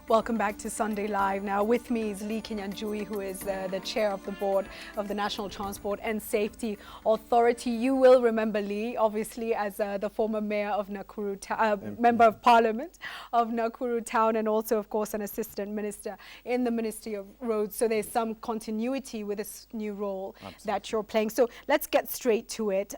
Welcome back to Sunday Live. Now with me is Lee Kinyanjui, who is the chair of the board of the National Transport and Safety Authority. You will remember Lee, obviously, as the former mayor of Nakuru, member of Parliament of Nakuru Town, and also, of course, an assistant minister in the Ministry of Roads. So there's some continuity with this new role that you're playing. So let's get straight to it.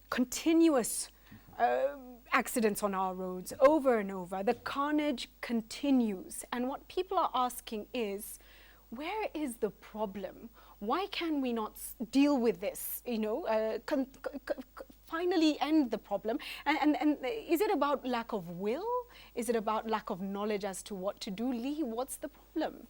Continuous accidents on our roads over and over. The carnage continues. And what people are asking is, where is the problem? Why can we not deal with this, finally end the problem? And is it about lack of will? Is it about lack of knowledge as to what to do? Lee, what's the problem?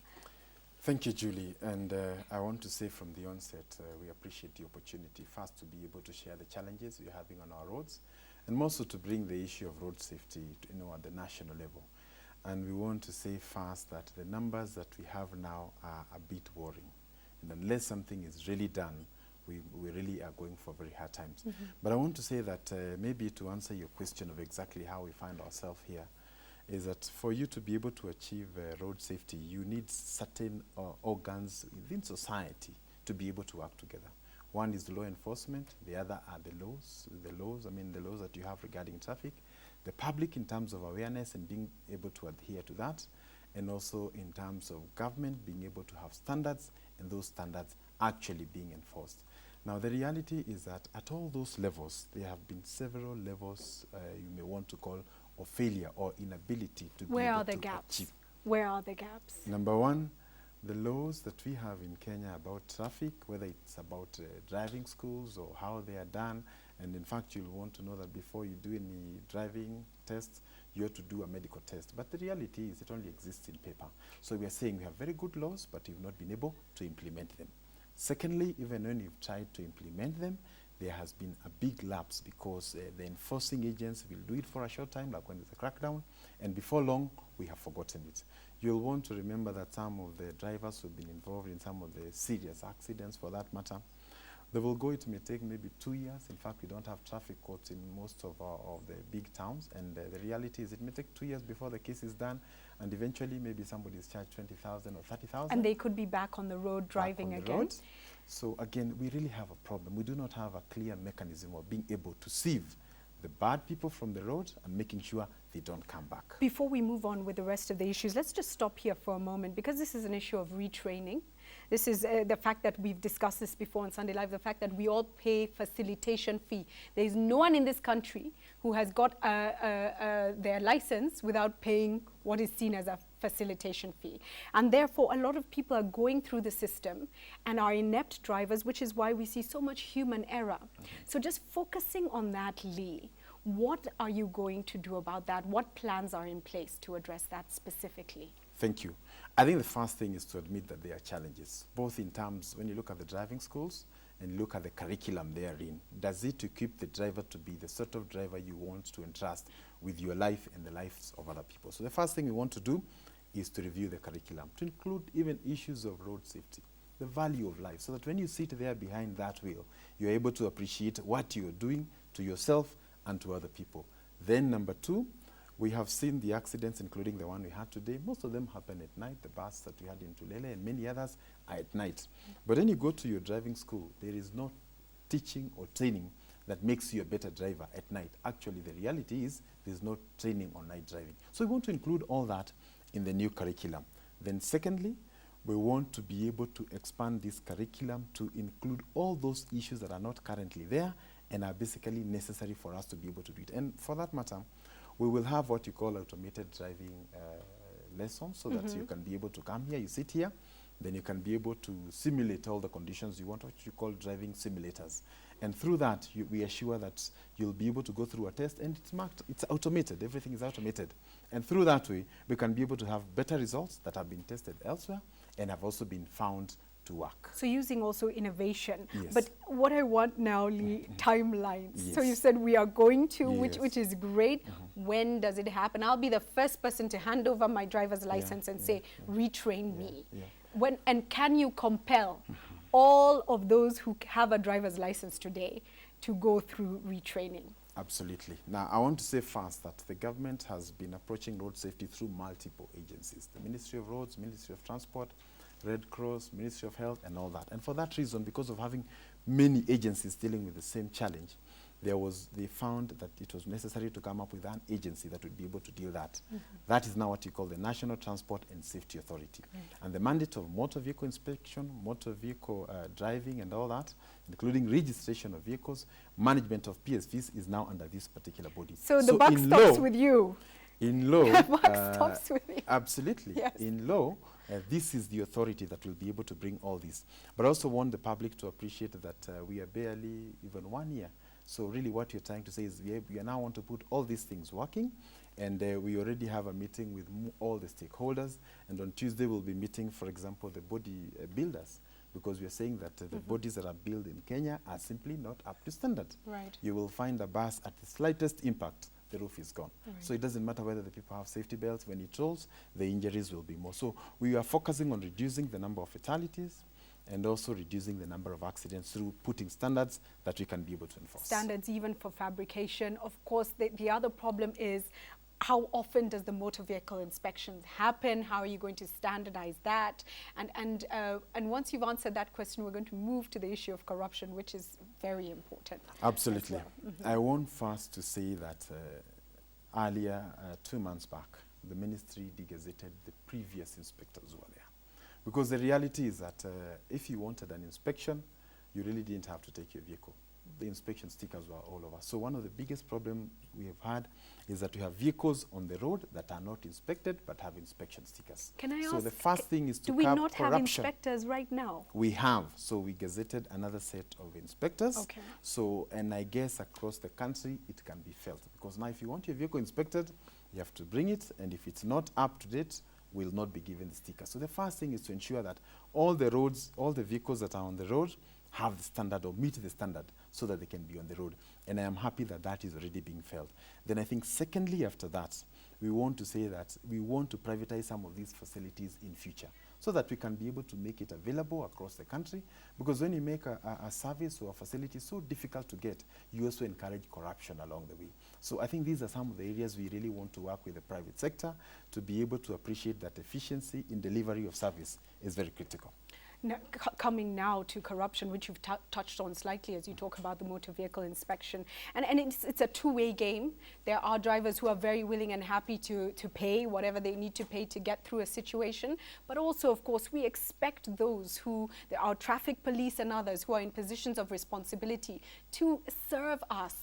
Thank you, Julie. And I want to say from the onset, we appreciate the opportunity first to be able to share the challenges we're having on our roads, and more so to bring the issue of road safety at the national level. And we want to say first that the numbers that we have now are a bit worrying. And unless something is really done, we really are going for very hard times. But I want to say that maybe to answer your question of exactly how we find ourselves here, is that for you to be able to achieve road safety, you need certain organs within society to be able to work together. One is the law enforcement, the other are the laws that you have regarding traffic, the public in terms of awareness and being able to adhere to that, and also in terms of government being able to have standards and those standards actually being enforced. Now the reality is that at all those levels, there have been several levels you may want to call of failure or inability to be able to achieve. Where are the gaps? Number one, the laws that we have in Kenya about traffic, whether it's about driving schools or how they are done, and in fact you'll want to know that before you do any driving tests, you have to do a medical test. But the reality is it only exists in paper. So we are saying we have very good laws, but we've not been able to implement them. Secondly, even when you've tried to implement them, there has been a big lapse because the enforcing agents will do it for a short time, like when there's a crackdown, and before long, we have forgotten it. You'll want to remember that some of the drivers who've been involved in some of the serious accidents, for that matter, they will go, it may take maybe 2 years. In fact, we don't have traffic courts in most of the big towns, and the reality is it may take 2 years before the case is done, and eventually maybe somebody is charged 20,000 or 30,000. And they could be back on the road driving again. So again, we really have a problem. We do not have a clear mechanism of being able to sieve the bad people from the road and making sure they don't come back. Before we move on with the rest of the issues, let's just stop here for a moment, because this is an issue of retraining. This is the fact that we've discussed this before on Sunday Live, the fact that we all pay facilitation fee. There is no one in this country who has got their license without paying what is seen as a facilitation fee. And therefore, a lot of people are going through the system and are inept drivers, which is why we see so much human error. So just focusing on that, Lee, what are you going to do about that? What plans are in place to address that specifically? Thank you. I think the first thing is to admit that there are challenges, both in terms, when you look at the driving schools and look at the curriculum they are in, does it equip the driver to be the sort of driver you want to entrust with your life and the lives of other people? So the first thing we want to do is to review the curriculum, to include even issues of road safety, the value of life, so that when you sit there behind that wheel, you're able to appreciate what you're doing to yourself and to other people. Then number two, we have seen the accidents, including the one we had today. Most of them happen at night. The bus that we had in Tulele and many others are at night. But when you go to your driving school, there is no teaching or training that makes you a better driver at night. Actually, the reality is there's no training on night driving. So we want to include all that in the new curriculum. Then secondly, we want to be able to expand this curriculum to include all those issues that are not currently there and are basically necessary for us to be able to do it. And for that matter, we will have what you call automated driving lessons, so that you can be able to come here, you sit here, then you can be able to simulate all the conditions you want, what you call driving simulators. And through that, we assure that you'll be able to go through a test, and it's marked, it's automated, everything is automated. And through that way, we can be able to have better results that have been tested elsewhere and have also been found to work. So using also innovation. Yes. But what I want now, Lee, timelines. Yes. So you said we are going to, Yes. which is great. When does it happen? I'll be the first person to hand over my driver's license and say, retrain me. When, and can you compel all of those who have a driver's license today to go through retraining? Absolutely. Now, I want to say first that the government has been approaching road safety through multiple agencies: the Ministry of Roads, Ministry of Transport, Red Cross, Ministry of Health, and all that. And for that reason, because of having many agencies dealing with the same challenge, they found that it was necessary to come up with an agency that would be able to deal that. That is now what you call the National Transport and Safety Authority. And the mandate of motor vehicle inspection, motor vehicle driving and all that, including registration of vehicles, management of PSVs, is now under this particular body. So the buck stops with you. In law, The buck stops with you. Absolutely. Yes. In law, this is the authority that will be able to bring all this. But I also want the public to appreciate that we are barely even 1 year. So really what you're trying to say is we now want to put all these things working, and we already have a meeting with all the stakeholders, and on Tuesday we'll be meeting, for example, the body builders, because we are saying that the bodies that are built in Kenya are simply not up to standard. Right. You will find a bus at the slightest impact, the roof is gone. Right. So it doesn't matter whether the people have safety belts. When it rolls, the injuries will be more. So we are focusing on reducing the number of fatalities and also reducing the number of accidents through putting standards that we can be able to enforce. Standards even for fabrication. Of course, the other problem is, how often does the motor vehicle inspections happen? How are you going to standardize that? And once you've answered that question, we're going to move to the issue of corruption, which is very important. Absolutely. Well. I want first to say that earlier, 2 months back, the ministry degazetted the previous inspectors who were there. Because the reality is that if you wanted an inspection, you really didn't have to take your vehicle. The inspection stickers were all over. So one of the biggest problems we have had is that we have vehicles on the road that are not inspected but have inspection stickers. Can I ask, so the first thing is to do we curb not corruption. have inspectors right now? We have. So we gazetted another set of inspectors. Okay. So, and I guess across the country it can be felt. Because now if you want your vehicle inspected, you have to bring it, and if it's not up to date, will not be given the sticker. So the first thing is to ensure that all the roads, all the vehicles that are on the road have the standard or meet the standard so that they can be on the road. And I am happy that that is already being felt. Then I think secondly after that, we want to say that we want to privatize some of these facilities in future so that we can be able to make it available across the country. Because when you make a service or a facility so difficult to get, you also encourage corruption along the way. So I think these are some of the areas we really want to work with the private sector to be able to appreciate that efficiency in delivery of service is very critical. Now, coming now to corruption, which you've touched on slightly as you talk about the motor vehicle inspection. And it's a two-way game. There are drivers who are very willing and happy to pay whatever they need to pay to get through a situation. But also, of course, we expect those who, our traffic police and others who are in positions of responsibility to serve us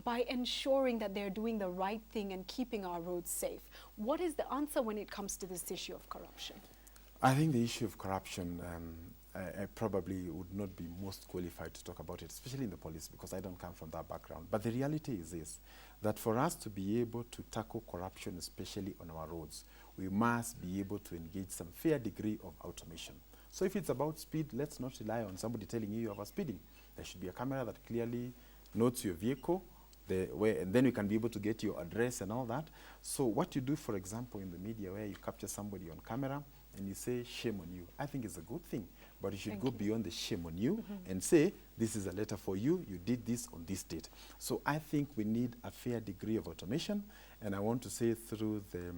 by ensuring that they're doing the right thing and keeping our roads safe. What is the answer when it comes to this issue of corruption? I think the issue of corruption, I probably would not be most qualified to talk about it, especially in the police, because I don't come from that background. But the reality is this, that for us to be able to tackle corruption, especially on our roads, we must be able to engage some fair degree of automation. So if it's about speed, let's not rely on somebody telling you are speeding. There should be a camera that clearly notes your vehicle, and then you can be able to get your address and all that. So what you do, for example, in the media where you capture somebody on camera, and you say, shame on you, I think it's a good thing. But you should go beyond the shame on you and say, this is a letter for you, you did this on this date. So I think we need a fair degree of automation. And I want to say through the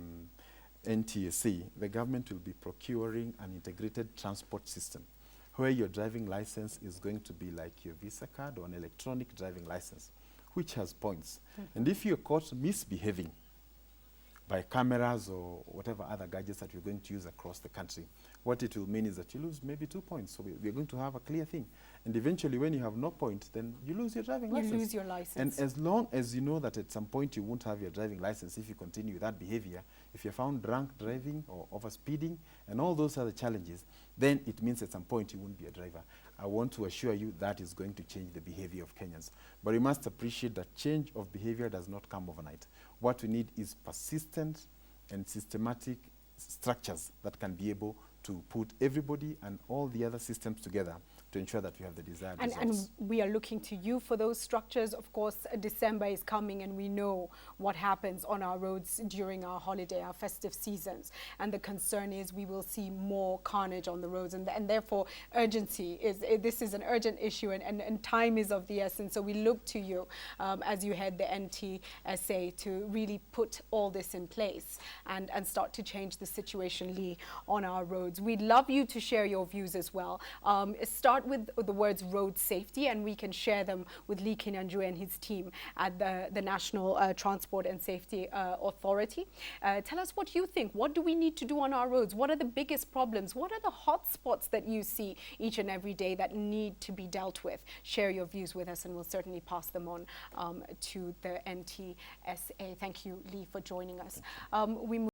NTSA, the government will be procuring an integrated transport system where your driving license is going to be like your Visa card or an electronic driving license, which has points. And if you're caught misbehaving, by cameras or whatever other gadgets that you're going to use across the country, what it will mean is that you lose maybe 2 points. So we're going to have a clear thing. And eventually when you have no point, then you lose your driving license. You lose your license. And as long as you know that at some point you won't have your driving license if you continue that behavior, if you're found drunk driving or over speeding and all those other challenges, then it means at some point you won't be a driver. I want to assure you that is going to change the behavior of Kenyans. But we must appreciate that change of behavior does not come overnight. What we need is persistent and systematic structures that can be able to put everybody and all the other systems together to ensure that we have the desired And results. we are looking to you for those structures. Of course, December is coming and we know what happens on our roads during our holiday, our festive seasons. And the concern is we will see more carnage on the roads, and therefore urgency this is an urgent issue, and time is of the essence. So we look to you as you head the NTSA to really put all this in place and start to change the situation, Lee, on our roads. We'd love you to share your views as well. Start with the words road safety, and we can share them with Lee Kinyanjui and his team at the National Transport and Safety Authority. Tell us what you think. What do we need to do on our roads? What are the biggest problems? What are the hot spots that you see each and every day that need to be dealt with? Share your views with us and we'll certainly pass them on to the NTSA. Thank you, Lee, for joining us. We move